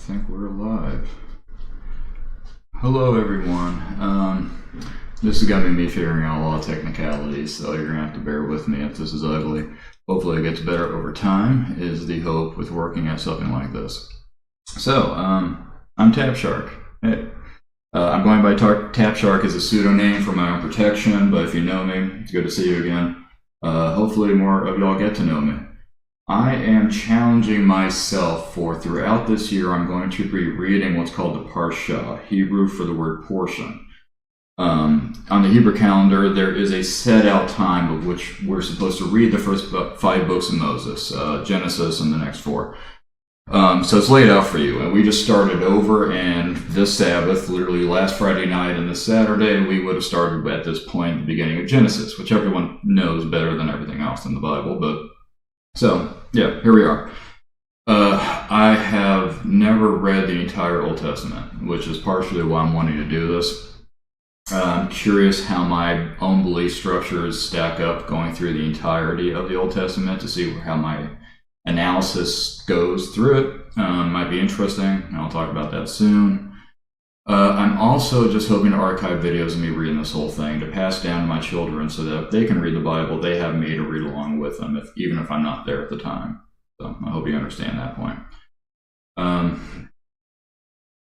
think we're live. Hello, everyone. This is gonna be me figuring out a lot of technicalities, so you're gonna have to bear with me if this is ugly. Hopefully it gets better over time, is the hope with working at something like this. So, I'm Tap Shark. Hey. I'm going by Tap Shark as a pseudonym for my own protection, but if you know me, it's good to see you again. Hopefully more of y'all get to know me. I am challenging myself for throughout this year, I'm going to be reading what's called the Parsha, Hebrew for the word portion. On the Hebrew calendar, there is a set out time of which we're supposed to read the first 5 books of Moses, Genesis and the next 4. So it's laid out for you, and we just started over, and this Sabbath, literally last Friday night and this Saturday, we would have started at this point, the beginning of Genesis, which everyone knows better than everything else in the Bible, but so, yeah, here we are. I have never read the entire Old Testament, which is partially why I'm wanting to do this. I'm curious how my own belief structures stack up going through the entirety of the Old Testament to see how my analysis goes through it. Might be interesting, and I'll talk about that soon. I'm also just hoping to archive videos of me reading this whole thing to pass down to my children so that if they can read the Bible, they have me to read along with them, even if I'm not there at the time. So I hope you understand that point.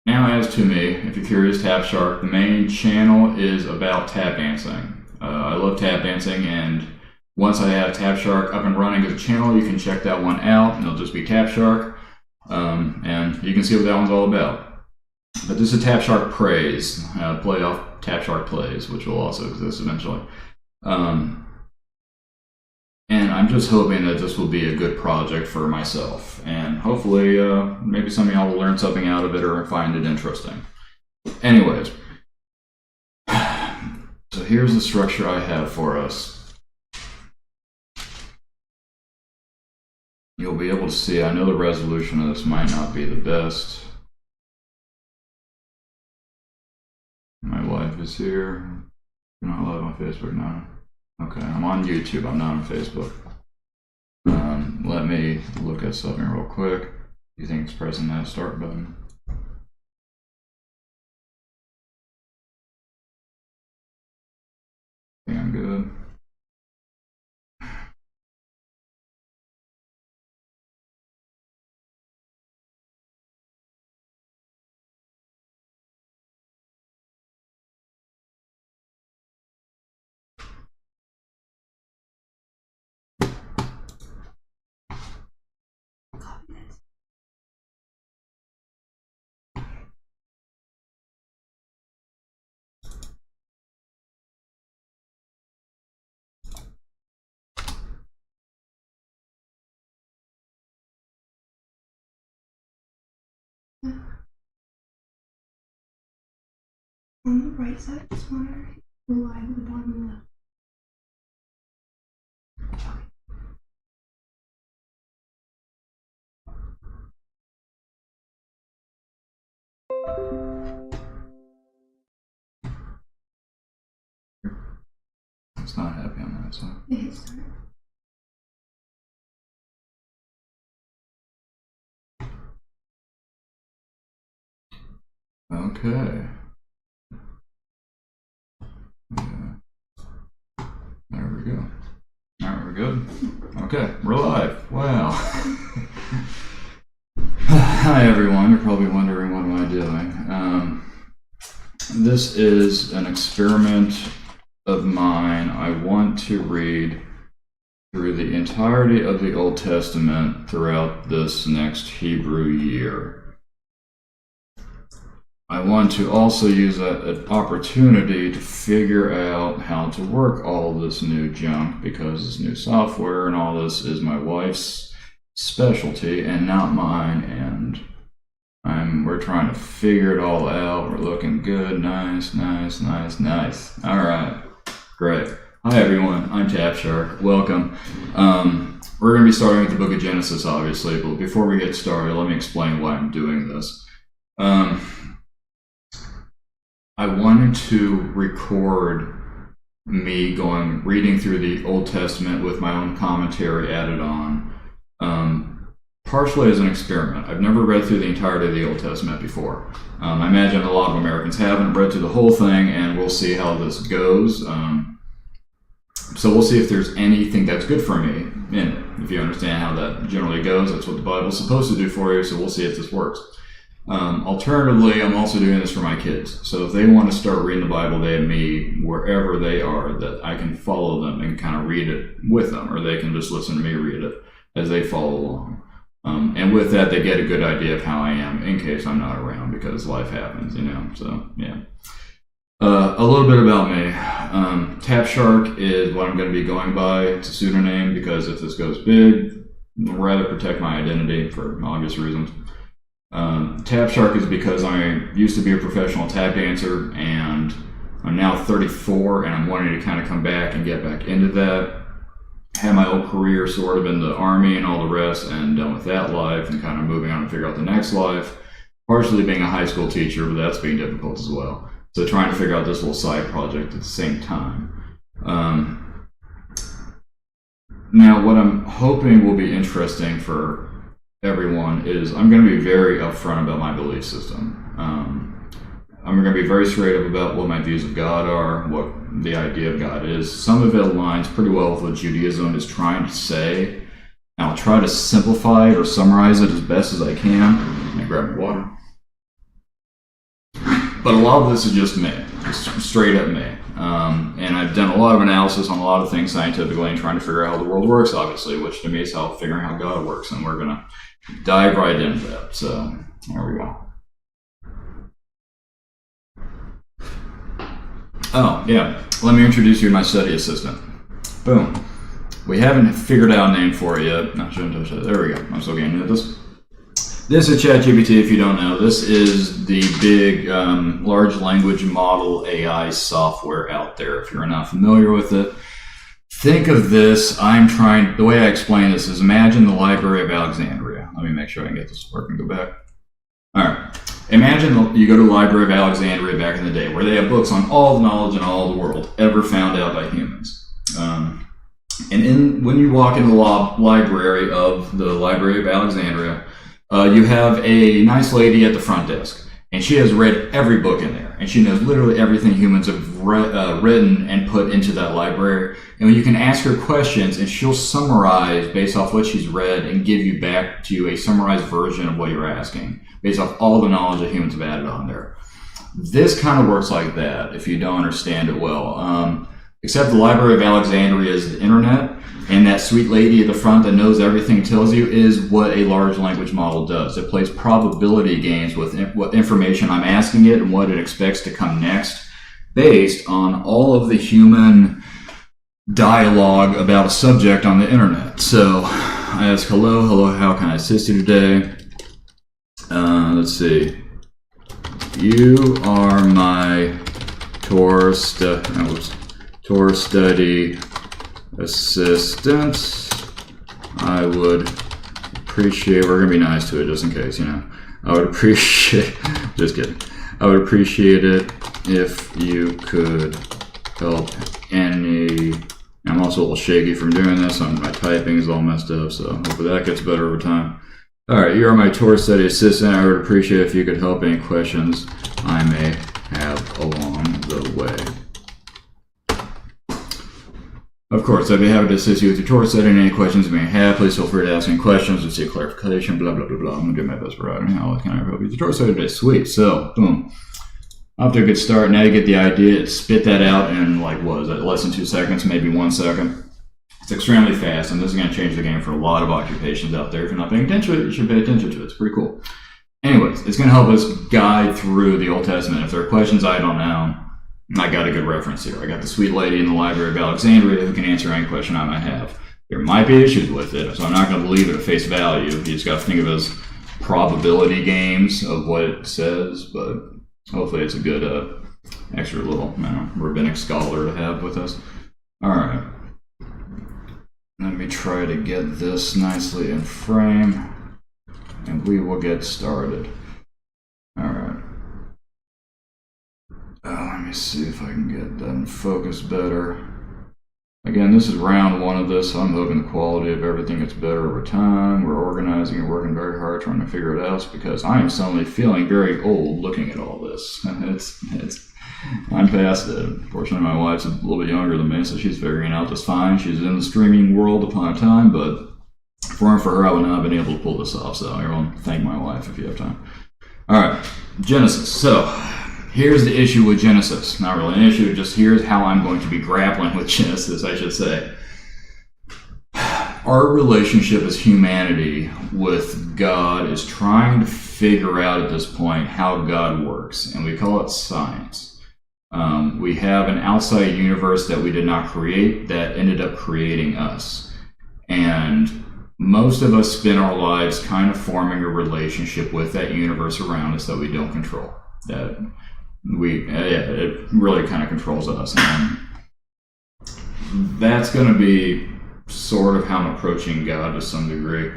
Now as to me, if you're curious, Tap Shark, the main channel is about tap dancing. I love tap dancing, and once I have Tap Shark up and running as a channel, you can check that one out, and it'll just be Tap Shark, and you can see what that one's all about. But this is Tap Shark Praise, play off Tap Shark Plays, which will also exist eventually. And I'm just hoping that this will be a good project for myself, and hopefully maybe some of y'all will learn something out of it or find it interesting. Anyways, so here's the structure I have for us. You'll be able to see, I know the resolution of this might not be the best. My wife is here. You're not live on Facebook now. Okay, I'm on YouTube. I'm not on Facebook. Let me look at something real quick. Do you think it's pressing that start button? I think I'm good. On the right side is smaller, the line at the bottom left. It's not happy on that side. It hits start. Okay. Yeah. There we go. Alright, we're good. Okay, we're live. Wow. Hi everyone, you're probably wondering what am I doing. This is an experiment of mine. I want to read through the entirety of the Old Testament throughout this next Hebrew year. I want to also use an opportunity to figure out how to work all this new junk, because this new software and all this is my wife's specialty and not mine, and we're trying to figure it all out. We're looking good. Nice. All right, great. Hi everyone, I'm Tap Shark. Welcome. We're going to be starting with the book of Genesis, obviously, but before we get started, let me explain why I'm doing this. I wanted to record me reading through the Old Testament with my own commentary added on, partially as an experiment. I've never read through the entirety of the Old Testament before. I imagine a lot of Americans haven't read through the whole thing, and we'll see how this goes. So we'll see if there's anything that's good for me in it. If you understand how that generally goes, that's what the Bible's supposed to do for you, so we'll see if this works. Alternatively, I'm also doing this for my kids. So if they want to start reading the Bible, they and me, wherever they are, that I can follow them and kind of read it with them, or they can just listen to me read it as they follow along. And with that, they get a good idea of how I am in case I'm not around, because life happens, so yeah. A little bit about me. Tap Shark is what I'm going to be going by. It's a pseudonym because if this goes big, I'd rather protect my identity for obvious reasons. Tap Shark is because I used to be a professional tap dancer, and I'm now 34, and I'm wanting to kind of come back and get back into that. Had my old career sort of in the Army and all the rest, and done with that life, and kind of moving on to figure out the next life. Partially being a high school teacher, but that's being difficult as well. So trying to figure out this little side project at the same time. Now, what I'm hoping will be interesting for everyone is I'm going to be very upfront about my belief system. I'm going to be very straight up about what my views of God are, what the idea of God is. Some of it aligns pretty well with what Judaism is trying to say. And I'll try to simplify it or summarize it as best as I can. Let me grab my water. But a lot of this is just me, just straight up me. And I've done a lot of analysis on a lot of things scientifically and trying to figure out how the world works, obviously, which to me is how figuring out how God works. And we're going to dive right into that. So there we go. Oh, yeah. Let me introduce you to my study assistant. Boom. We haven't figured out a name for it yet. No, shouldn't touch that. There we go. I'm still getting into this. This is ChatGPT, if you don't know. This is the big large language model AI software out there. If you're not familiar with it, think of this. The way I explain this is imagine the Library of Alexandria. Let me make sure I can get this working. Go back. All right. Imagine you go to the Library of Alexandria back in the day, where they have books on all the knowledge in all the world ever found out by humans. When you walk into the library of the Library of Alexandria, you have a nice lady at the front desk, and she has read every book in there, and she knows literally everything humans have written and put into that library. And you can ask her questions, and she'll summarize based off what she's read and give you back to you a summarized version of what you're asking, based off all the knowledge that humans have added on there. This kind of works like that if you don't understand it well. Except the Library of Alexandria is the internet, and that sweet lady at the front that knows everything tells you is what a large language model does. It plays probability games with what information I'm asking it and what it expects to come next, based on all of the human dialogue about a subject on the internet. So I ask, hello, how can I assist you today? Let's see. You are my tour study assistant. I would appreciate, we're going to be nice to it just in case, I would appreciate, just kidding. I would appreciate it if you could help I'm also a little shaky from doing this. My typing is all messed up, so hopefully that gets better over time. All right, you are my tour study assistant. I would appreciate if you could help any questions I may have along the way. Of course, I'd be happy to assist you with your tour setting. Any questions you may have, please feel free to ask any questions or seek clarification, blah, blah, blah, blah. I'm going to do my best for writing. How can I help you with your tour setting today? Sweet. So, boom. Off to a good start. Now you get the idea. Spit that out in, less than 2 seconds, maybe 1 second. It's extremely fast, and this is going to change the game for a lot of occupations out there. If you're not paying attention to it, you should pay attention to it. It's pretty cool. Anyways, it's going to help us guide through the Old Testament. If there are questions I don't know, I got a good reference here. I got the sweet lady in the Library of Alexandria who can answer any question I might have. There might be issues with it, so I'm not going to believe it at face value. You just got to think of it as probability games of what it says, but hopefully it's a good extra little rabbinic scholar to have with us. All right. Let me try to get this nicely in frame, and we will get started. All right. Let me see if I can get that in focus better. Again, this is round one of this, so I'm hoping the quality of everything gets better over time. We're organizing and working very hard trying to figure it out because I am suddenly feeling very old looking at all this. I'm past it. Fortunately, my wife's a little bit younger than me, so she's figuring out just fine. She's in the streaming world upon a time, but if it weren't for her, I would not have been able to pull this off. So everyone, thank my wife if you have time. All right, Genesis. So here's the issue with Genesis. Not really an issue, just here's how I'm going to be grappling with Genesis, I should say. Our relationship as humanity with God is trying to figure out at this point how God works, and we call it science. We have an outside universe that we did not create that ended up creating us. And most of us spend our lives kind of forming a relationship with that universe around us that we don't control. That it really kind of controls us. And that's going to be sort of how I'm approaching God to some degree.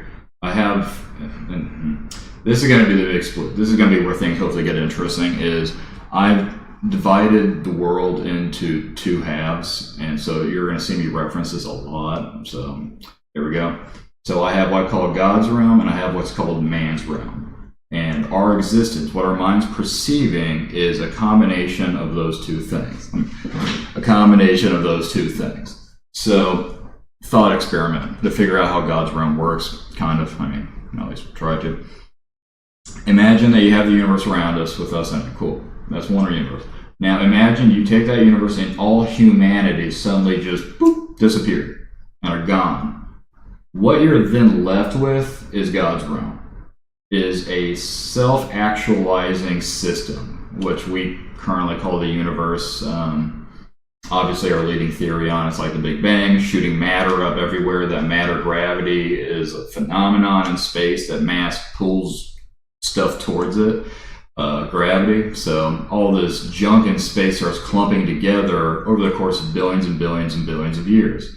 This is going to be the big split. This is going to be where things hopefully get interesting, is I've divided the world into two halves, and so you're going to see me reference this a lot. So here we go. So I have what I call God's realm, and I have what's called man's realm. And our existence, what our mind's perceiving, is a combination of those two things. So, thought experiment to figure out how God's realm works, kind of. At least try to. Imagine that you have the universe around us with us in it. Cool. That's one universe. Now imagine you take that universe and all humanity suddenly just disappeared and are gone. What you're then left with is God's realm. Is a self-actualizing system, which we currently call the universe. Obviously, our leading theory on it's like the Big Bang, shooting matter up everywhere. That matter gravity is a phenomenon in space that mass pulls stuff towards it. Gravity. So all this junk in space starts clumping together over the course of billions and billions and billions of years.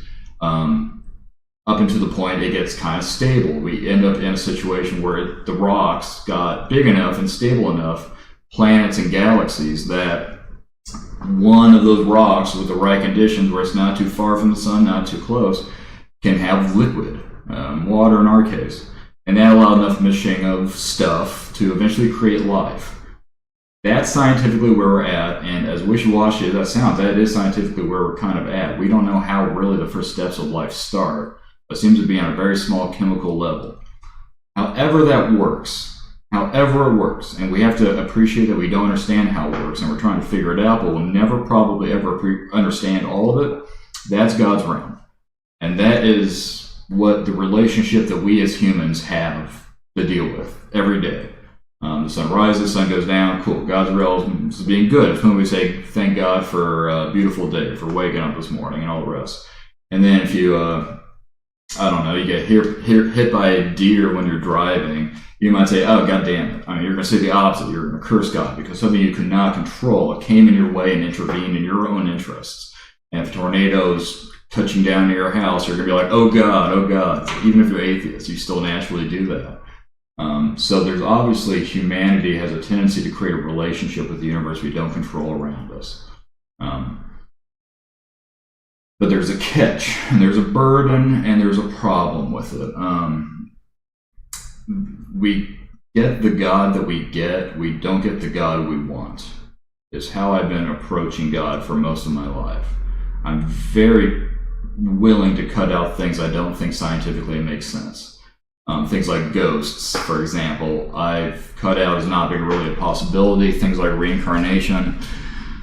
Up until the point it gets kind of stable. We end up in a situation where the rocks got big enough and stable enough, planets and galaxies, that one of those rocks with the right conditions where it's not too far from the sun, not too close, can have liquid, water in our case. And that allowed enough mixing of stuff to eventually create life. That's scientifically where we're at, and as wishy-washy as that sounds, that is scientifically where we're kind of at. We don't know how really the first steps of life start. It seems to be on a very small chemical level. However it works, and we have to appreciate that we don't understand how it works, and we're trying to figure it out, but we'll never probably ever understand all of it. That's God's realm. And that is what the relationship that we as humans have to deal with every day. The sun rises, the sun goes down, cool. God's realm is being good. It's when we say, thank God for a beautiful day, for waking up this morning, and all the rest. And then if you, you get hit by a deer when you're driving, you might say, oh, God damn it. You're going to say the opposite. You're going to curse God because something you could not control came in your way and intervened in your own interests. And if tornadoes touching down near your house, you're going to be like, oh God. Even if you're atheist, you still naturally do that. So there's obviously humanity has a tendency to create a relationship with the universe we don't control around us. But there's a catch, and there's a burden, and there's a problem with it. We get the God that we get, we don't get the God we want, is how I've been approaching God for most of my life. I'm very willing to cut out things I don't think scientifically make sense. Things like ghosts, for example, I've cut out as not being really a possibility. Things like reincarnation,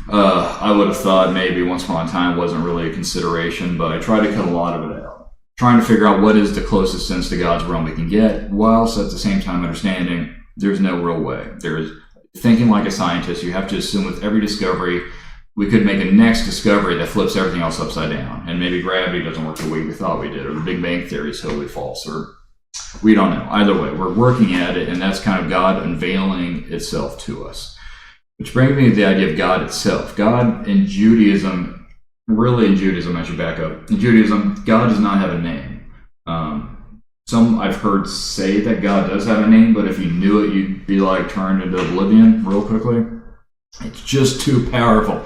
I would have thought maybe once upon a time wasn't really a consideration, but I try to cut a lot of it out. Trying to figure out what is the closest sense to God's realm we can get, whilst at the same time understanding there's no real way. There's thinking like a scientist, you have to assume with every discovery, we could make a next discovery that flips everything else upside down. And maybe gravity doesn't work the way we thought we did, or the Big Bang Theory is totally false, or we don't know. Either way, we're working at it, and that's kind of God unveiling itself to us. Which brings me to the idea of God itself. God in Judaism, I should back up. In Judaism, God does not have a name. Some I've heard say that God does have a name, but if you knew it, you'd be turned into oblivion real quickly. It's just too powerful.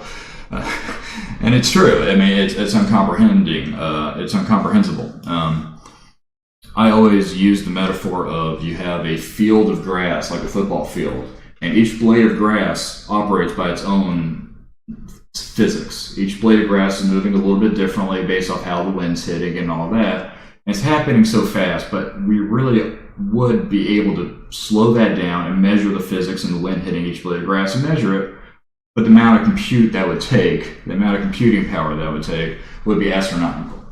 And it's true. I mean, it's uncomprehending. It's incomprehensible. I always use the metaphor of you have a field of grass, like a football field, and each blade of grass operates by its own physics. Each blade of grass is moving a little bit differently based off how the wind's hitting and all that. And it's happening so fast, but we really would be able to slow that down and measure the physics and the wind hitting each blade of grass and measure it. But the amount of compute that would take, the amount of computing power that would take, would be astronomical.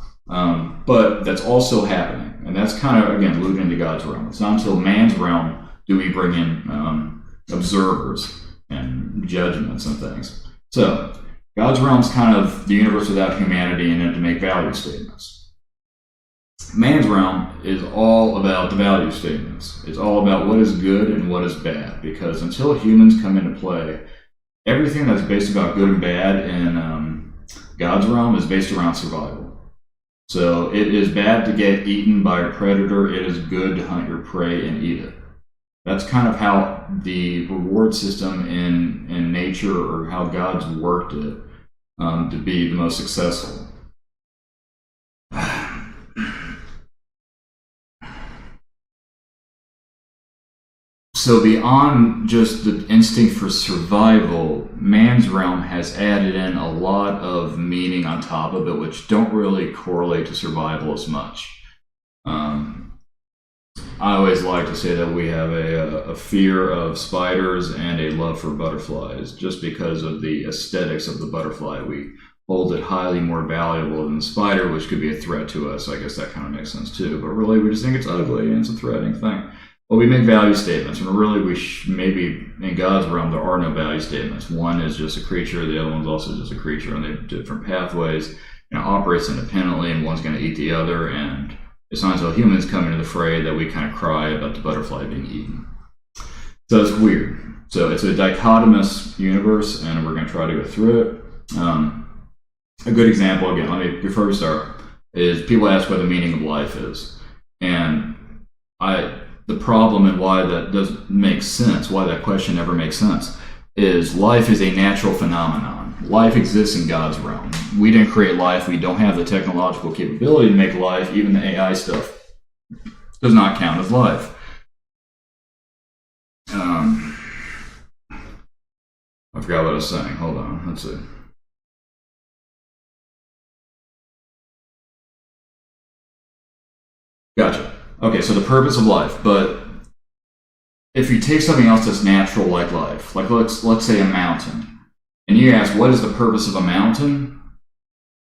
But that's also happening. And that's kind of, again, moving into God's realm. It's not until man's realm do we bring in observers and judgments and things. So God's realm is kind of the universe without humanity in it to make value statements. Man's realm is all about the value statements. It's all about what is good and what is bad. Because until humans come into play, everything that's based about good and bad in God's realm is based around survival. So it is bad to get eaten by a predator. It is good to hunt your prey and eat it. That's kind of how the reward system in nature, or how God's worked it to be the most successful. So beyond just the instinct for survival, man's realm has added in a lot of meaning on top of it, which don't really correlate to survival as much. I always like to say that we have a fear of spiders and a love for butterflies, just because of the aesthetics of the butterfly. We hold it highly more valuable than the spider, which could be a threat to us. I guess that kind of makes sense too. But really, we just think it's ugly and it's a threatening thing. Well, we make value statements, and really maybe in God's realm there are no value statements. One is just a creature, the other one's also just a creature, and they have different pathways, and it operates independently, and one's going to eat the other, and it's not until humans come into the fray that we kind of cry about the butterfly being eaten. So it's weird. So it's a dichotomous universe, and we're going to try to go through it. A good example, again, before we start, is people ask what the meaning of life is. And the problem and why that doesn't make sense, why that question never makes sense, is life is a natural phenomenon. Life exists in God's realm. We didn't create life. We don't have the technological capability to make life. Even the AI stuff does not count as life. I forgot what I was saying. Hold on. Let's see. Gotcha. Okay, so the purpose of life. But if you take something else that's natural like life, like let's say a mountain, and you ask, what is the purpose of a mountain?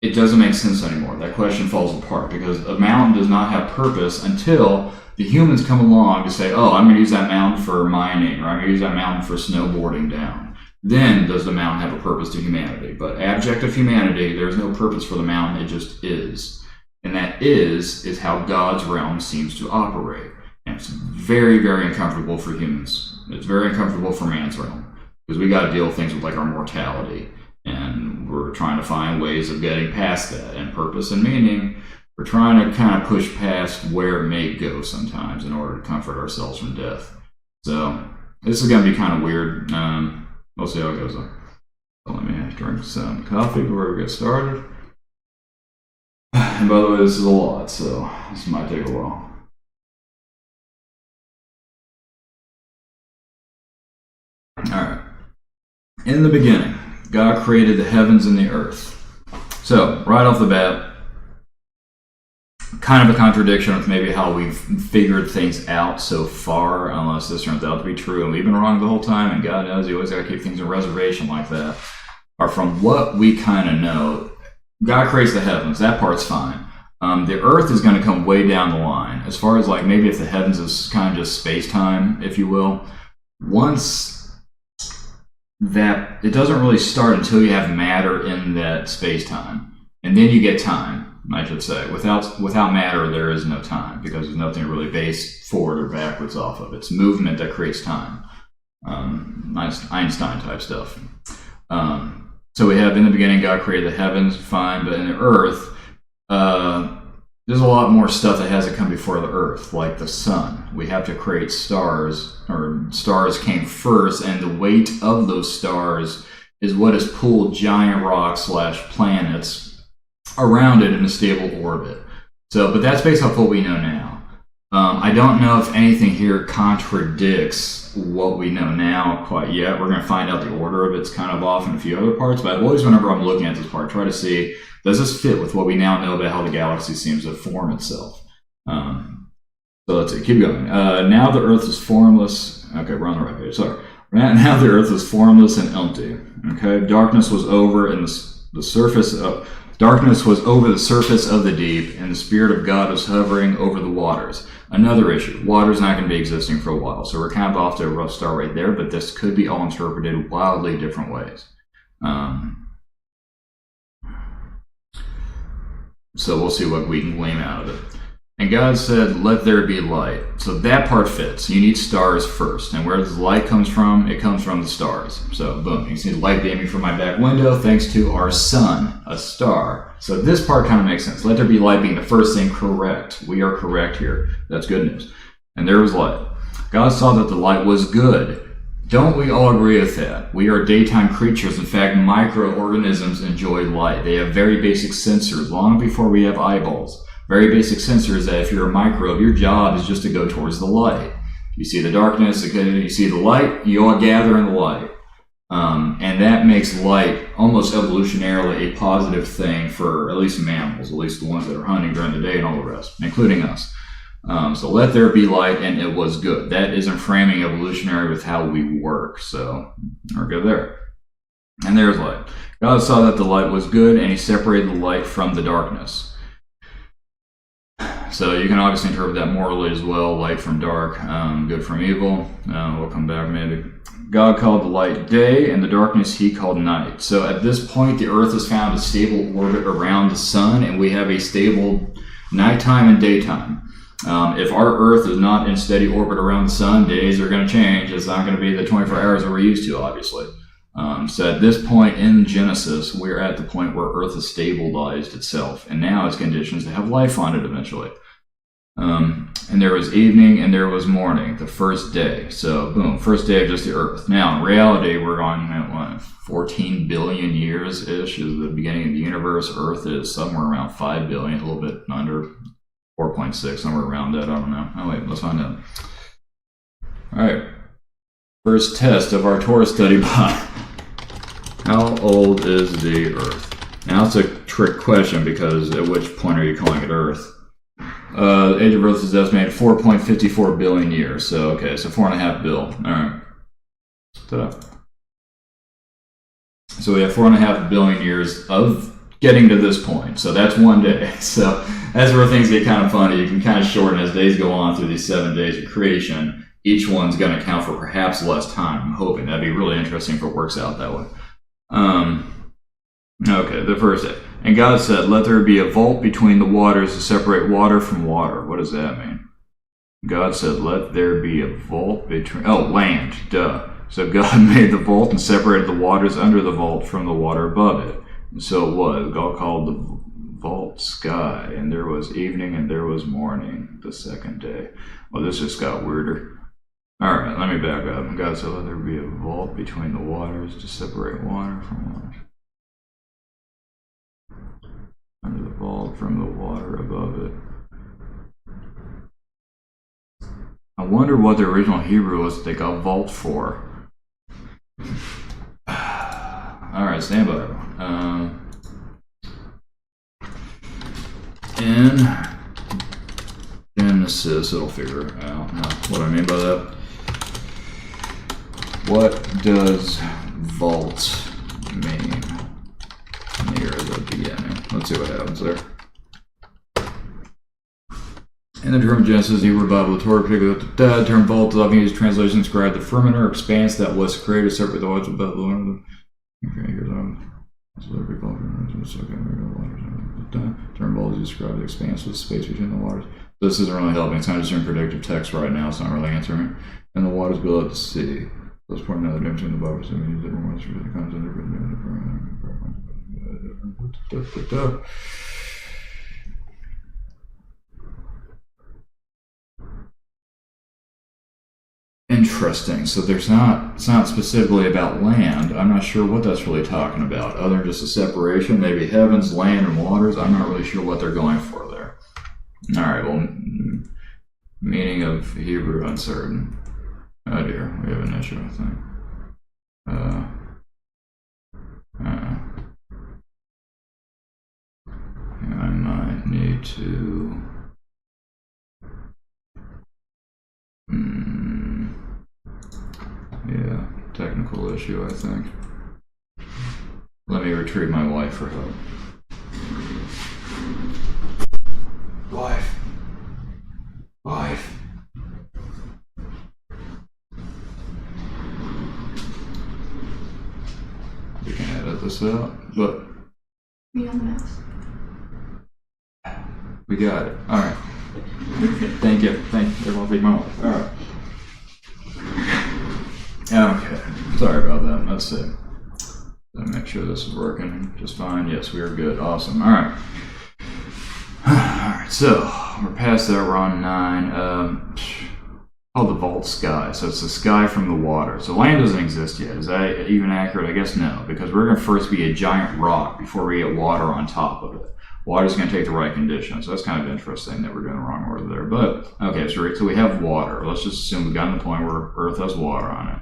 It doesn't make sense anymore. That question falls apart, because a mountain does not have purpose until the humans come along to say, oh, I'm going to use that mountain for mining, or I'm going to use that mountain for snowboarding down. Then does the mountain have a purpose to humanity. But abject of humanity, there's no purpose for the mountain. It just is. And that is how God's realm seems to operate. And it's very, very uncomfortable for humans. It's very uncomfortable for man's realm, because we got to deal with things with like our mortality. And we're trying to find ways of getting past that. And purpose and meaning, we're trying to kind of push past where it may go sometimes in order to comfort ourselves from death. So this is going to be kind of weird. We'll see how it goes. So let me drink some coffee before we get started. And by the way, this is a lot, so this might take a while. Alright. In the beginning, God created the heavens and the earth. So, right off the bat, kind of a contradiction with maybe how we've figured things out so far, unless this turns out to be true, and we've been wrong the whole time, and God knows you always got to keep things in reservation like that. Or from what we kind of know, God creates the heavens. That part's fine. The earth is going to come way down the line. As far as like maybe if the heavens is kind of just space-time, if you will. Once that, it doesn't really start until you have matter in that space-time. And then you get time, I should say. Without matter, there is no time, because there's nothing really based forward or backwards off of. It's movement that creates time. Einstein type stuff. So we have, in the beginning, God created the heavens, fine, but in the earth, there's a lot more stuff that hasn't come before the earth, like the sun. We have to create stars, or stars came first, and the weight of those stars is what has pulled giant rocks / planets around it in a stable orbit. So, but that's based off what we know now. I don't know if anything here contradicts what we know now quite yet. We're going to find out the order of it's kind of off in a few other parts, but I've always, whenever I'm looking at this part, try to see, does this fit with what we now know about how the galaxy seems to form itself? So let's see, keep going. Now the Earth is formless. Okay, we're on the right page, sorry. Now the Earth is formless and empty. Okay, darkness was over in the surface of... Darkness was over the surface of the deep, and the Spirit of God was hovering over the waters. Another issue, water's not going to be existing for a while, so we're kind of off to a rough start right there, but this could be all interpreted wildly different ways. So we'll see what we can glean out of it. And God said, let there be light. So that part fits. You need stars first. And where the light comes from, it comes from the stars. So boom, you can see the light beaming from my back window thanks to our sun, a star. So this part kind of makes sense. Let there be light being the first thing correct. We are correct here. That's good news. And there was light. God saw that the light was good. Don't we all agree with that? We are daytime creatures. In fact, microorganisms enjoy light. They have very basic sensors long before we have eyeballs. Very basic sensors that if you're a microbe, your job is just to go towards the light. You see the darkness, you see the light, you all gather in the light. And that makes light almost evolutionarily a positive thing for at least mammals, at least the ones that are hunting during the day and all the rest, including us. So let there be light, and it was good. That isn't framing evolutionary with how we work, so we're good there. And there's light. God saw that the light was good, and he separated the light from the darkness. So you can obviously interpret that morally as well, light from dark, good from evil. We'll come back maybe. God called the light day, and the darkness he called night. So at this point, the Earth has found a stable orbit around the sun, and we have a stable nighttime and daytime. If our Earth is not in steady orbit around the sun, days are going to change. It's not going to be the 24 hours that we're used to, obviously. So at this point in Genesis, we're at the point where Earth has stabilized itself, and now it's conditions to have life on it eventually. And there was evening and there was morning, the first day. So boom, first day of just the Earth. Now in reality, we're going at 14 billion years-ish is the beginning of the universe. Earth is somewhere around 5 billion, a little bit under 4.6, somewhere around that. I don't know. Oh wait, let's find out. All right, first test of our Torah study by how old is the Earth? Now it's a trick question because at which point are you calling it Earth? The age of Earth is estimated 4.54 billion years. So, okay, so 4.5 bill. All right. So we have 4.5 billion years of getting to this point. So that's one day. So that's where things get kind of funny. You can kind of shorten as days go on through these 7 days of creation. Each one's going to count for perhaps less time. I'm hoping that'd be really interesting if it works out that way. Okay, the first day. And God said, let there be a vault between the waters to separate water from water. What does that mean? God said, let there be a vault between... Oh, land, duh. So God made the vault and separated the waters under the vault from the water above it. And so it was. God called the vault sky. And there was evening and there was morning the second day. Well, this just got weirder. All right, let me back up. God said, let there be a vault between the waters to separate water from water. Under the vault from the water above it. I wonder what the original Hebrew was that they got vault for. Alright, stand by everyone. In Genesis, it'll figure out what I mean by that. What does vault mean? Near the beginning. Let's see what happens there. In the term Genesis, the Hebrew Bible, the Torah, the term vault is often used translation to describe the firmament or expanse that was created to separate the waters above the water. Okay, here's the term vault is used to describe the expanse with space between the waters. This isn't really helping. It's kind of just in predictive text right now. It's not really answering it. And the waters below the sea. Let's point out the difference between the Bible and the different ones for the content of Interesting. So it's not specifically about land. I'm not sure what that's really talking about, other than just a separation, maybe heavens, land, and waters. I'm not really sure what they're going for there. All right, well, meaning of Hebrew uncertain. Oh dear, we have an issue, I think. I might need to. Yeah, technical issue, I think. Let me retrieve my wife for help. Wife. We can edit this out, but Be on the mouse. we got it. All right. Thank you. Everyone, thank my wife. All right. Okay. Sorry about that. Let's see. Let me make sure this is working just fine. Yes, we are good. Awesome. All right. All right. So we're past that. We're on 9. Called the vault sky. So it's the sky from the water. So land doesn't exist yet. Is that even accurate? I guess no, because we're going to first be a giant rock before we get water on top of it. Water's going to take the right conditions. So that's kind of interesting that we're doing the wrong order there. But okay, so we have water. Let's just assume we've gotten to the point where Earth has water on it.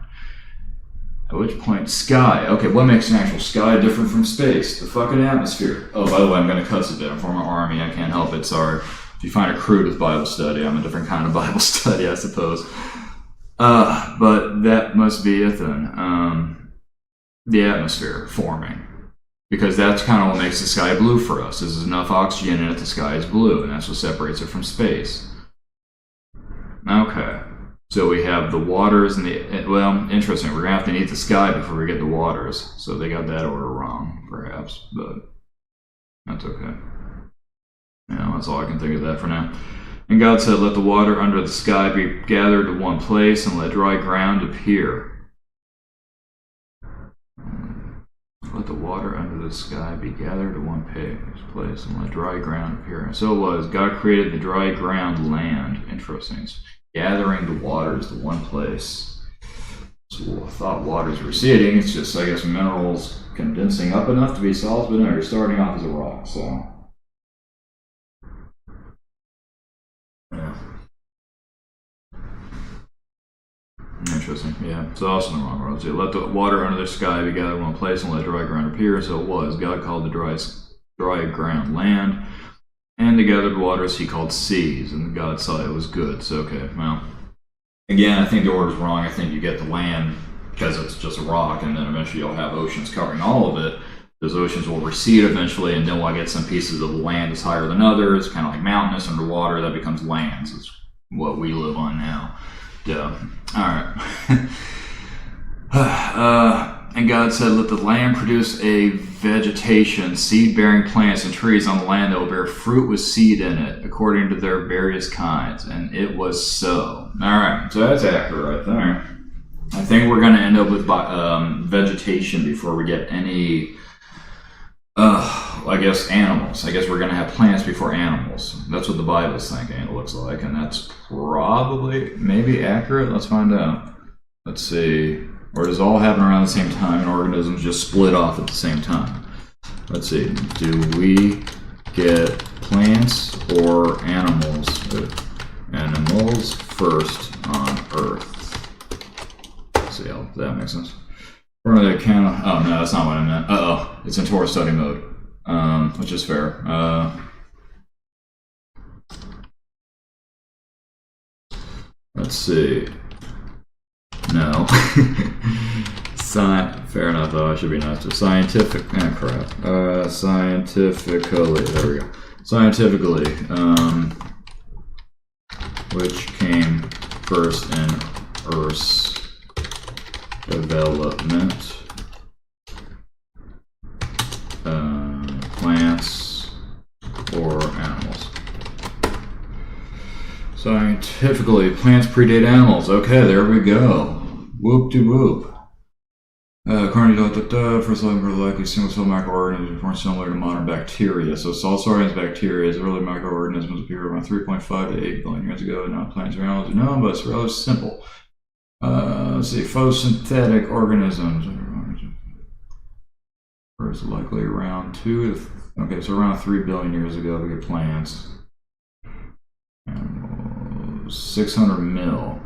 At which point, sky. Okay, what makes an actual sky different from space? The fucking atmosphere. Oh, by the way, I'm going to cuss a bit. I'm from an army. I can't help it. Sorry. If you find it crude with Bible study, I'm a different kind of Bible study, I suppose. But that must be it then. The atmosphere forming. Because that's kind of what makes the sky blue for us. There's enough oxygen in it, the sky is blue, and that's what separates it from space. Okay. So we have the waters and the, well, interesting. We're going to have to need the sky before we get the waters. So they got that order wrong, perhaps, but that's okay. Yeah, that's all I can think of that for now. And God said, let the water under the sky be gathered to one place and let dry ground appear. Let the water under the sky be gathered to one place and let dry ground appear. And so it was. God created the dry ground land. Interesting. Gathering the waters to one place. So I thought waters were receding. It's just, I guess, minerals condensing up enough to be salts, but no, you're starting off as a rock, so. Yeah. Interesting, yeah. So also in the wrong world. So let the water under the sky be gathered in one place and let dry ground appear. So it was. God called the dry ground land, and the gathered waters he called seas, and God saw it was good. So okay, well, again, I think the order's wrong. I think you get the land because it's just a rock, and then eventually you'll have oceans covering all of it. Those oceans will recede eventually, and then we'll get some pieces of the land that's higher than others, kind of like mountainous underwater. That becomes lands. It's what we live on now. Duh. All right. And God said, let the land produce a vegetation, seed-bearing plants and trees on the land that will bear fruit with seed in it, according to their various kinds. And it was so. All right, so that's accurate right there. I think we're going to end up with vegetation before we get any, I guess, animals. I guess we're going to have plants before animals. That's what the Bible's thinking, it looks like. And that's probably, maybe accurate. Let's find out. Let's see. Or does it all happen around the same time and organisms just split off at the same time? Let's see. Do we get plants or animals? Animals first on Earth. Let's see how that makes sense. Or are they kind of, oh no, that's not what I meant. Uh-oh, it's in Torah study mode, which is fair. Let's see. No. Fair enough, though. I should be nice to scientific. Crap. Scientifically. There we go. Scientifically, which came first in Earth's development? Plants or animals? Scientifically, plants predate animals. Okay, there we go. Whoop-de-whoop. According to first life are likely single-cell microorganisms more similar to modern bacteria. So Salsarians bacteria is early microorganisms appeared around 3.5 to 8 billion years ago. Not plants or animals, no, but it's rather simple. Let's see, photosynthetic organisms. First, likely around okay, so around 3 billion years ago, we get plants. And 600 mil.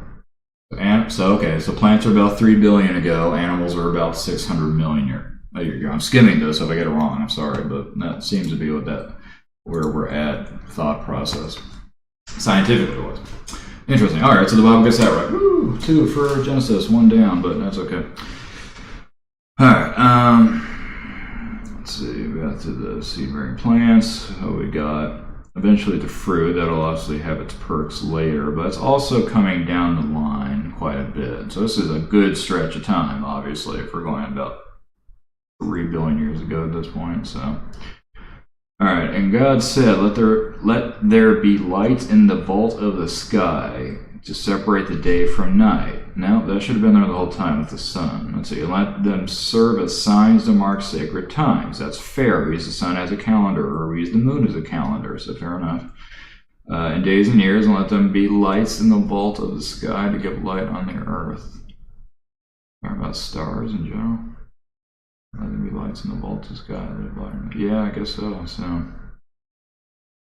So plants are about 3 billion ago, animals are about 600 million year. There you go. I'm skimming this, so if I get it wrong, I'm sorry, but that seems to be where we're at thought process. Scientifically was. Interesting. Alright, so the Bible gets that right. Woo! 2 for Genesis, 1 down, but that's okay. Alright, let's see, we got to the seed-bearing plants. We got eventually the fruit. That'll obviously have its perks later, but it's also coming down the line quite a bit. So this is a good stretch of time, obviously, if we're going about 3 billion years ago at this point. So, all right, and God said, "Let there be light in the vault of the sky to separate the day from night." Now that should have been there the whole time with the sun. Let's see. Let them serve as signs to mark sacred times. That's fair. We use the sun as a calendar, or we use the moon as a calendar. So fair enough. In days and years, and let them be lights in the vault of the sky to give light on the earth. Talking about stars in general. Let there be lights in the vault of the sky. Yeah, I guess so. So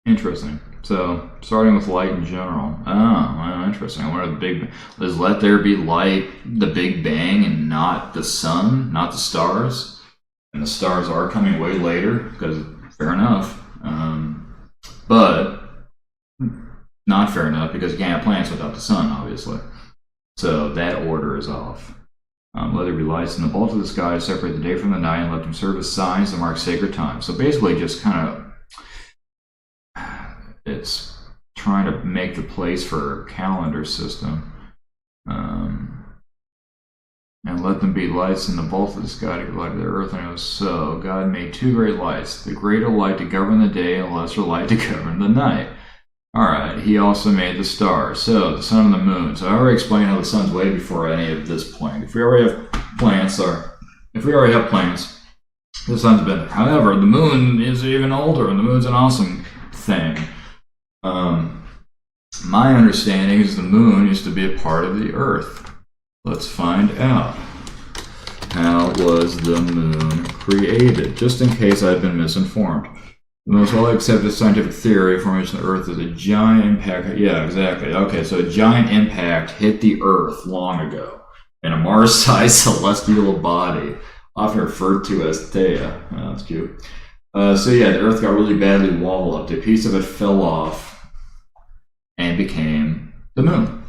interesting. So starting with light in general. Oh, wow, interesting. I wonder is let there be light the Big Bang and not the sun, not the stars? And the stars are coming way later, because fair enough. But not fair enough, because you can't have plants without the sun, obviously. So that order is off. Let there be lights in the vault of the sky, separate the day from the night, and let them serve as signs to mark sacred times. So basically just kind of, it's trying to make the place for a calendar system. And let them be lights in the vault of the sky to give light to the earth. And it was so. God made 2 great lights, the greater light to govern the day and the lesser light to govern the night. Alright, he also made the stars. So, the sun and the moon. So I already explained how the sun's way before any of this point. If we already have plants, the sun's been there. However, the moon is even older, and the moon's an awesome thing. My understanding is the moon used to be a part of the earth. Let's find out. How was the moon created? Just in case I've been misinformed. The most well-accepted scientific theory for which the Earth is a giant impact. Yeah, exactly. Okay, so a giant impact hit the Earth long ago in a Mars-sized celestial body, often referred to as Theia. Oh, that's cute. So yeah, the Earth got really badly walled up. A piece of it fell off and became the moon.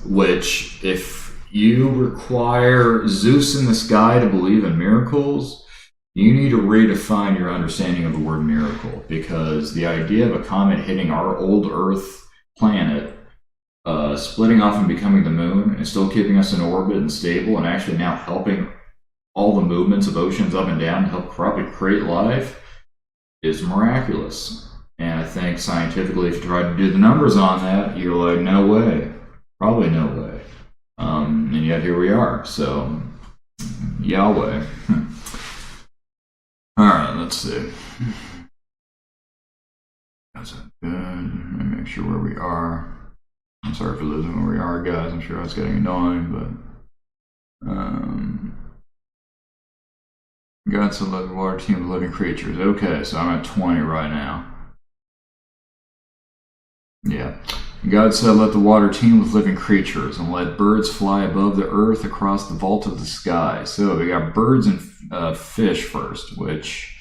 Which, if you require Zeus in the sky to believe in miracles, you need to redefine your understanding of the word miracle, because the idea of a comet hitting our old Earth planet, splitting off and becoming the moon, and still keeping us in orbit and stable, and actually now helping all the movements of oceans up and down to help probably create life, is miraculous. And I think scientifically, if you try to do the numbers on that, you're like, no way. Probably no way. And yet here we are. So, Yahweh. Alright, let's see. That's good. Let me make sure where we are. I'm sorry for losing where we are, guys. I'm sure that's getting annoying, but God said let the water teem of living creatures. Okay, so I'm at 20 right now. Yeah. God said, let the water teem with living creatures, and let birds fly above the earth across the vault of the sky. So we got birds and fish first, which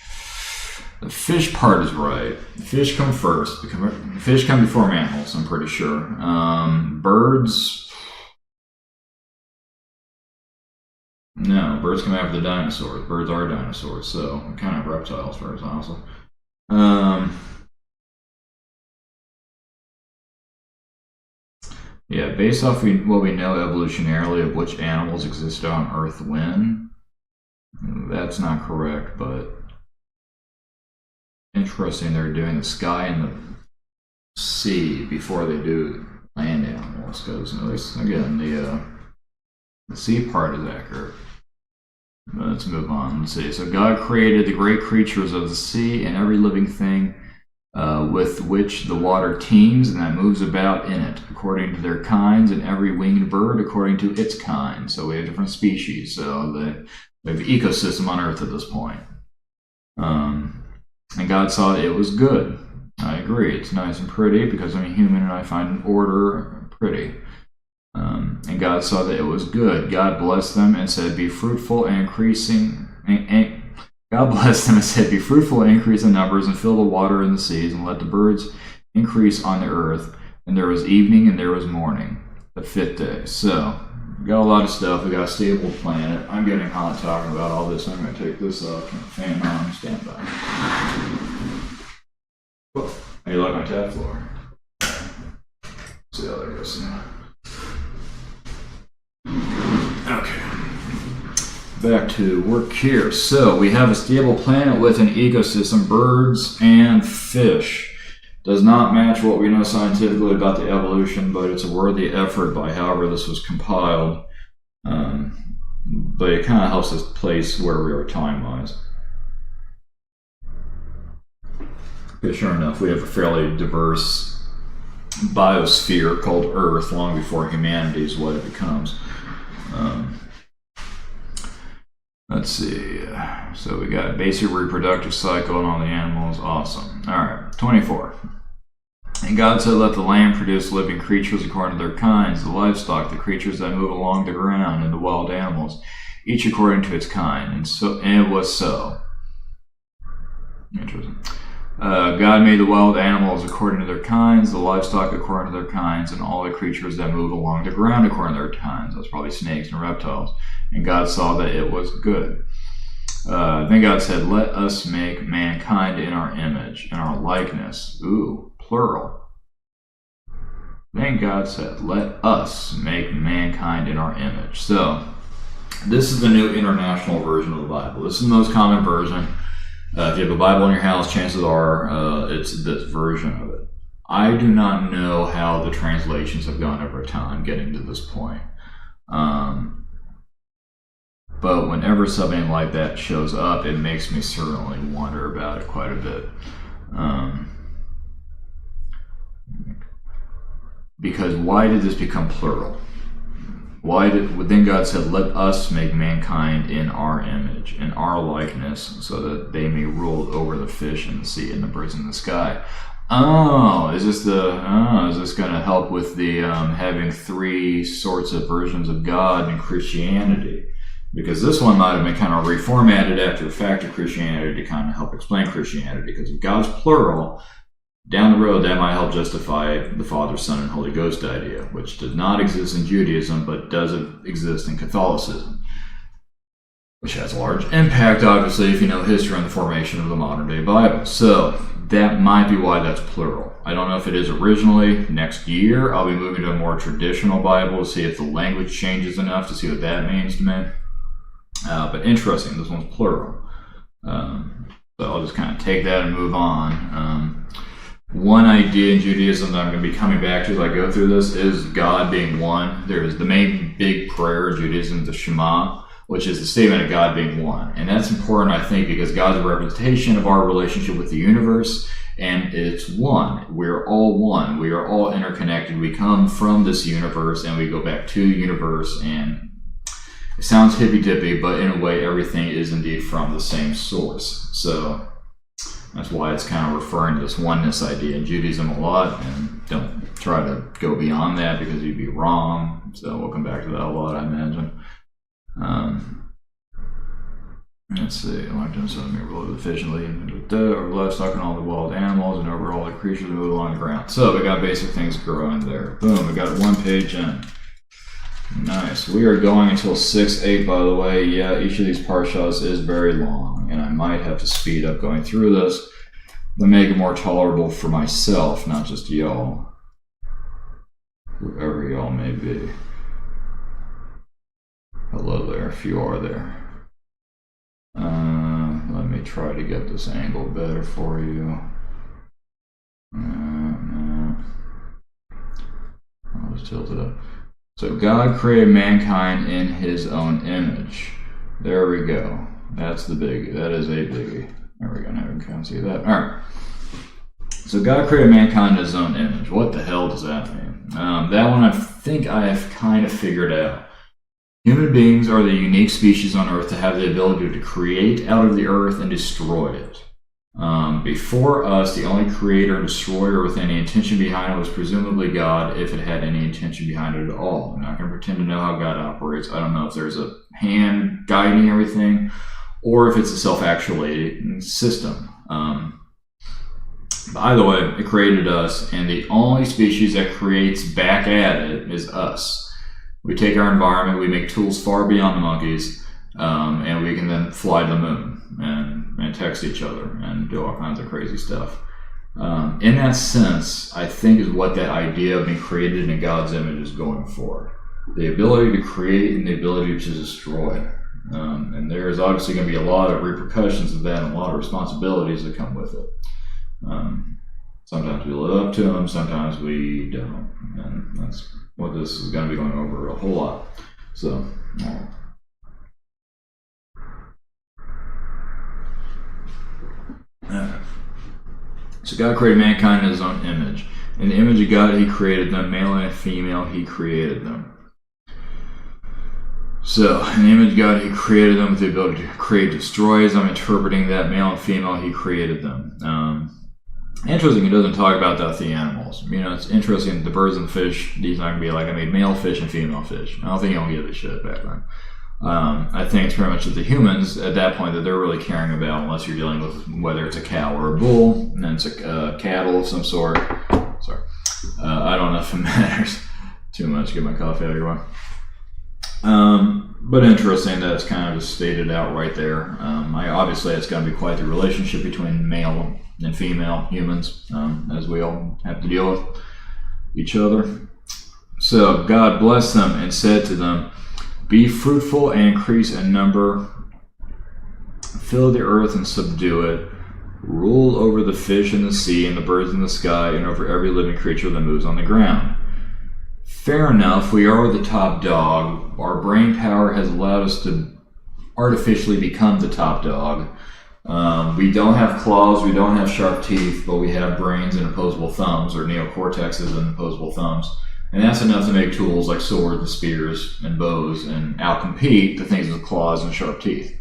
the fish part is right. The fish come first. The fish come before mammals, I'm pretty sure. Birds... No, birds come after the dinosaurs. Birds are dinosaurs, so kind of reptiles first, honestly. Yeah, based off what we know evolutionarily of which animals existed on Earth when, that's not correct, but interesting they're doing the sky and the sea before they do land animals, because at least, again, the sea part is accurate. Let's move on. Let's see. So God created the great creatures of the sea and every living thing with which the water teems and that moves about in it, according to their kinds, and every winged bird according to its kind. So we have different species. So we have an ecosystem on Earth at this point. And God saw that it was good. I agree. It's nice and pretty because I'm a human and I find order pretty. And God saw that it was good. God blessed them and said, "Be fruitful and increasing." God blessed them and said, "Be fruitful and increase in numbers, and fill the water in the seas, and let the birds increase on the earth." And there was evening and there was morning, the 5th day. So, we got a lot of stuff. We got a stable planet. I'm getting hot talking about all this. I'm going to take this off. Fan on, stand by. Whoa. How do you like my tap floor? See how that goes now. Okay. Back to work here. So we have a stable planet with an ecosystem, birds and fish. Does not match what we know scientifically about the evolution, but it's a worthy effort by however this was compiled. But it kind of helps us place where we are time-wise. Okay, sure enough, we have a fairly diverse biosphere called Earth long before humanity is what it becomes. Let's see. So we got a basic reproductive cycle and all the animals. Awesome. All right. 24. And God said, "Let the land produce living creatures according to their kinds, the livestock, the creatures that move along the ground, and the wild animals, each according to its kind." And it was so. Interesting. God made the wild animals according to their kinds, the livestock according to their kinds, and all the creatures that move along the ground according to their kinds. That's probably snakes and reptiles. And God saw that it was good. Then God said, "Let us make mankind in our image, in our likeness." Ooh, plural. Then God said, "Let us make mankind in our image." So, this is the New International Version of the Bible. This is the most common version. If you have a Bible in your house, chances are it's this version of it. I do not know how the translations have gone over time getting to this point. But whenever something like that shows up, it makes me certainly wonder about it quite a bit. Because why did this become plural? Then God said, "Let us make mankind in our image, in our likeness, so that they may rule over the fish in the sea and the birds in the sky." Is this going to help with the having 3 sorts of versions of God in Christianity? Because this one might have been kind of reformatted after the fact of Christianity to kind of help explain Christianity. Because if God's plural, down the road that might help justify the Father, Son, and Holy Ghost idea, which does not exist in Judaism but does exist in Catholicism, which has a large impact, obviously, if you know history on the formation of the modern-day Bible. So that might be why that's plural. I don't know if it is originally. Next year, I'll be moving to a more traditional Bible to see if the language changes enough to see what that means to me. But interesting, this one's plural. So I'll just kind of take that and move on. One idea in Judaism that I'm going to be coming back to as I go through this is God being one. There's the main big prayer in Judaism, the Shema, which is the statement of God being one. And that's important, I think, because God's a representation of our relationship with the universe, and it's one. We're all one. We are all interconnected. We come from this universe, and we go back to universe, and it sounds hippy-dippy, but in a way, everything is indeed from the same source. So that's why it's kind of referring to this oneness idea in Judaism a lot, and don't try to go beyond that because you'd be wrong. So we'll come back to that a lot, I imagine. Let's see. I like to something really efficiently, over livestock and all the wild animals, and over all the creatures that move along the ground. So we got basic things growing there. Boom, we got 1 page in. Nice. We are going until 6:8, by the way. Yeah, each of these parshas is very long, and I might have to speed up going through this to make it more tolerable for myself, not just y'all, whoever y'all may be. Hello there, if you are there. Let me try to get this angle better for you. No. I'll just tilt it up. So God created mankind in his own image. There we go. That's the biggie. That is a biggie. There we go. Now we can see that. All right. So God created mankind in his own image. What the hell does that mean? That one I think I have kind of figured out. Human beings are the unique species on earth to have the ability to create out of the earth and destroy it. Before us, the only creator and destroyer with any intention behind it was presumably God, if it had any intention behind it at all. I'm not going to pretend to know how God operates. I don't know if there's a hand guiding everything or if it's a self-actuating system. By the way, it created us, and the only species that creates back at it is us. We take our environment, we make tools far beyond the monkeys, and we can then fly to the moon and text each other and do all kinds of crazy stuff. In that sense, I think is what that idea of being created in God's image is going for. The ability to create and the ability to destroy. And there is obviously going to be a lot of repercussions of that and a lot of responsibilities that come with it. Sometimes we live up to them, sometimes we don't. And that's what this is going to be going over a whole lot. So, So God created mankind in his own image. In the image of God, he created them, male and female, he created them. So, in the image of God, he created them with the ability to create, destroy. As I'm interpreting that, male and female, he created them. Interesting, it doesn't talk about that with the animals. You know, it's interesting, the birds and the fish, these are going to be like, I made male fish and female fish. I don't think you don't give a shit back then. I think it's pretty much that the humans at that point that they're really caring about, unless you're dealing with whether it's a cow or a bull, and then it's a cattle of some sort. Sorry. I don't know if it matters too much. Get my coffee out of your way. But interesting that it's kind of just stated out right there. Obviously, it's going to be quite the relationship between male and female humans, as we all have to deal with each other. So God blessed them and said to them, "Be fruitful and increase in number, fill the earth and subdue it, rule over the fish in the sea and the birds in the sky and over every living creature that moves on the ground." Fair enough, we are the top dog. Our brain power has allowed us to artificially become the top dog. We don't have claws, we don't have sharp teeth, but we have brains and opposable thumbs, or neocortexes and opposable thumbs. And that's enough to make tools like swords and spears and bows and outcompete the things with claws and sharp teeth.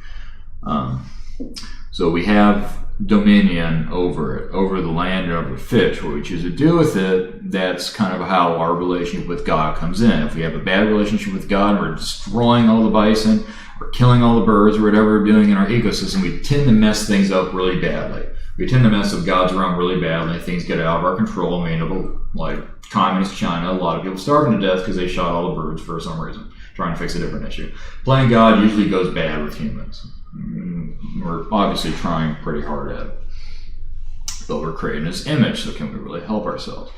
So we have dominion over it, over the land and over the fish. What we choose to do with it, that's kind of how our relationship with God comes in. If we have a bad relationship with God and we're destroying all the bison or killing all the birds or whatever we're doing in our ecosystem, we tend to mess things up really badly. We tend to mess up God's realm really badly. Things get out of our control. I mean, like communist China, a lot of people starving to death because they shot all the birds for some reason, trying to fix a different issue. Playing God usually goes bad with humans. We're obviously trying pretty hard at it, but we're creating this image, so can we really help ourselves?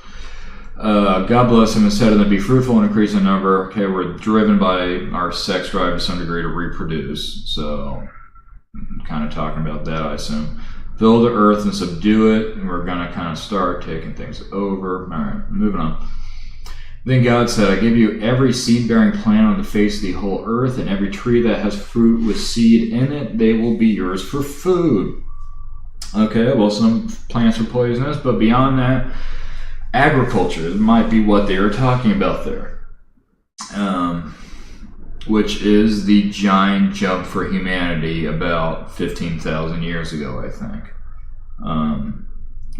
God bless him and said to them, "Be fruitful and increase in number." Okay, we're driven by our sex drive to some degree to reproduce, so I'm kind of talking about that, I assume. Fill the earth and subdue it, and we're going to kind of start taking things over. All right, moving on. Then God said, "I give you every seed-bearing plant on the face of the whole earth, and every tree that has fruit with seed in it, they will be yours for food." Okay, well, some plants are poisonous, but beyond that, agriculture might be what they were talking about there, which is the giant jump for humanity about 15,000 years ago, I think.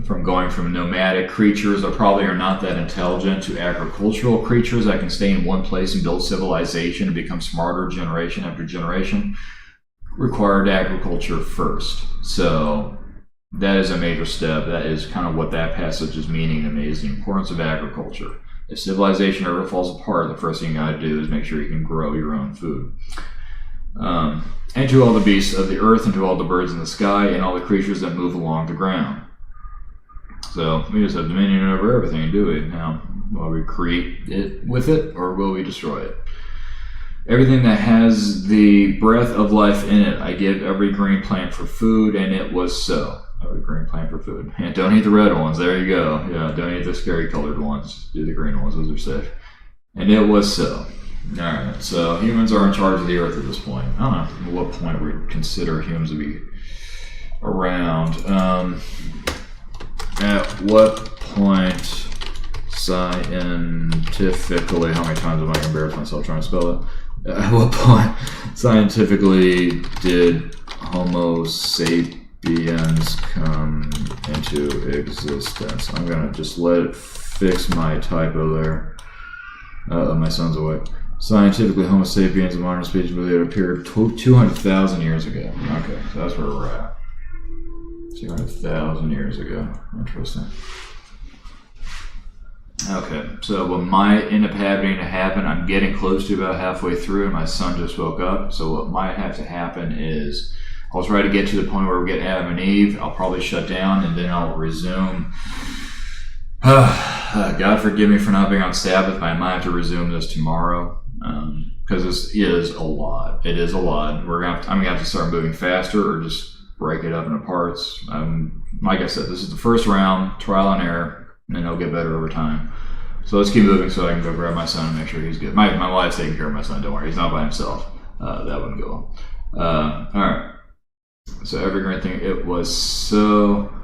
From going from nomadic creatures that probably are not that intelligent to agricultural creatures that can stay in one place and build civilization and become smarter generation after generation, required agriculture first. So that is a major step. That is kind of what that passage is meaning to me, is the importance of agriculture. If civilization ever falls apart, the first thing you got to do is make sure you can grow your own food. And to all the beasts of the earth, and to all the birds in the sky, and all the creatures that move along the ground. So we just have dominion over everything, do we? Now, will we create it with it, or will we destroy it? Everything that has the breath of life in it, I give every green plant for food, and it was so. Every green plant for food. And don't eat the red ones, there you go. Yeah, don't eat the scary colored ones. Do the green ones, those are safe. And it was so. Alright, so humans are in charge of the earth at this point. I don't know at what point we consider humans to be around. At what point scientifically, how many times am I going to embarrass myself trying to spell it? At what point scientifically did Homo sapiens come into existence? I'm going to just let it fix my typo there. My son's awake. Scientifically, Homo sapiens, a modern species, really appeared 200,000 years ago. Okay, so that's where we're at. 200,000 years ago. Interesting. Okay, so what might end up having to happen, I'm getting close to about halfway through, and my son just woke up. So what might have to happen is I'll try to get to the point where we get Adam and Eve. I'll probably shut down, and then I'll resume. God forgive me for not being on Sabbath, but I might have to resume this tomorrow. Because this is a lot. It is a lot. I'm gonna have to start moving faster or just break it up into parts. Like I said, this is the first round, trial and error, and then it'll get better over time. So let's keep moving so I can go grab my son and make sure he's good. My wife's taking care of my son, don't worry. He's not by himself. That wouldn't go well. Alright. So every great thing, it was so...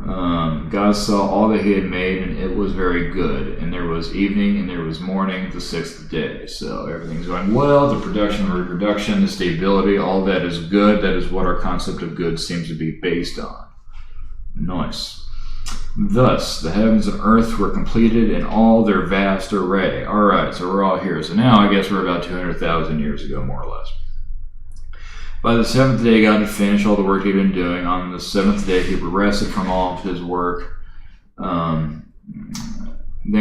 God saw all that he had made, and it was very good. And there was evening, and there was morning, the sixth day. So everything's going well. The production, the reproduction, the stability, all that is good. That is what our concept of good seems to be based on. Nice. Thus, the heavens and earth were completed in all their vast array. All right, so we're all here. So now I guess we're about 200,000 years ago, more or less. By the seventh day, God had finished all the work he'd been doing. On the seventh day, he rested from all of his work. Then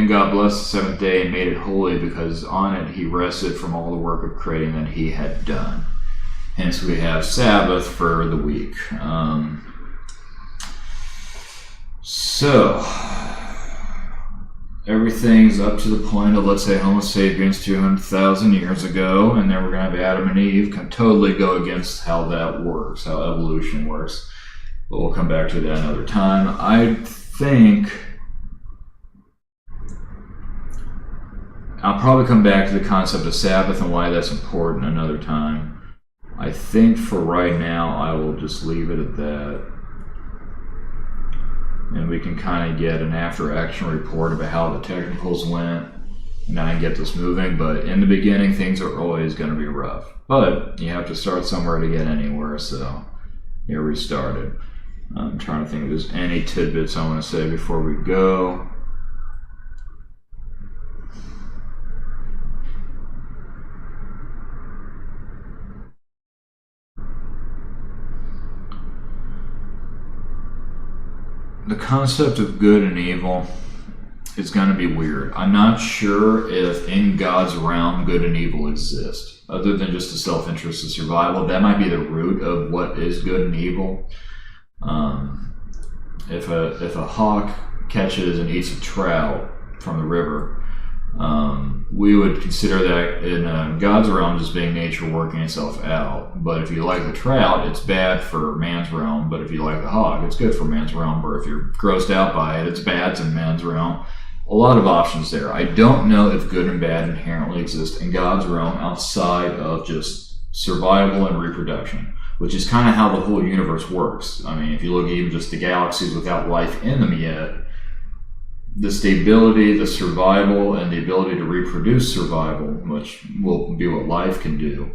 God blessed the seventh day and made it holy, because on it he rested from all the work of creating that he had done. Hence, we have Sabbath for the week. So, everything's up to the point of, let's say, Homo sapiens 200,000 years ago, and then we're going to have Adam and Eve can totally go against how that works, how evolution works. But we'll come back to that another time. I think I'll probably come back to the concept of Sabbath and why that's important another time. I think for right now, I will just leave it at that. And we can kind of get an after-action report about how the technicals went, and I can get this moving. But in the beginning, things are always going to be rough. But you have to start somewhere to get anywhere, so here we started. I'm trying to think if there's any tidbits I want to say before we go. The concept of good and evil is going to be weird. I'm not sure if in God's realm good and evil exist, other than just the self-interest of survival. That might be the root of what is good and evil. If a hawk catches and eats a trout from the river, we would consider that in God's realm as being nature working itself out. But if you like the trout, it's bad for man's realm. But if you like the hog, it's good for man's realm. Or if you're grossed out by it, it's bad in man's realm. A lot of options there. I don't know if good and bad inherently exist in God's realm outside of just survival and reproduction, which is kind of how the whole universe works. I mean, if you look at even just the galaxies without life in them yet, the stability, the survival, and the ability to reproduce survival, which will be what life can do,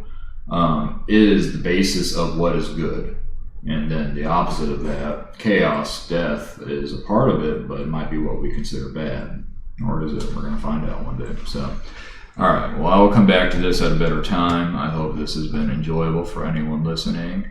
is the basis of what is good. And then the opposite of that, chaos, death, is a part of it, but it might be what we consider bad. Or is it? We're going to find out one day. So, all right. Well, I will come back to this at a better time. I hope this has been enjoyable for anyone listening.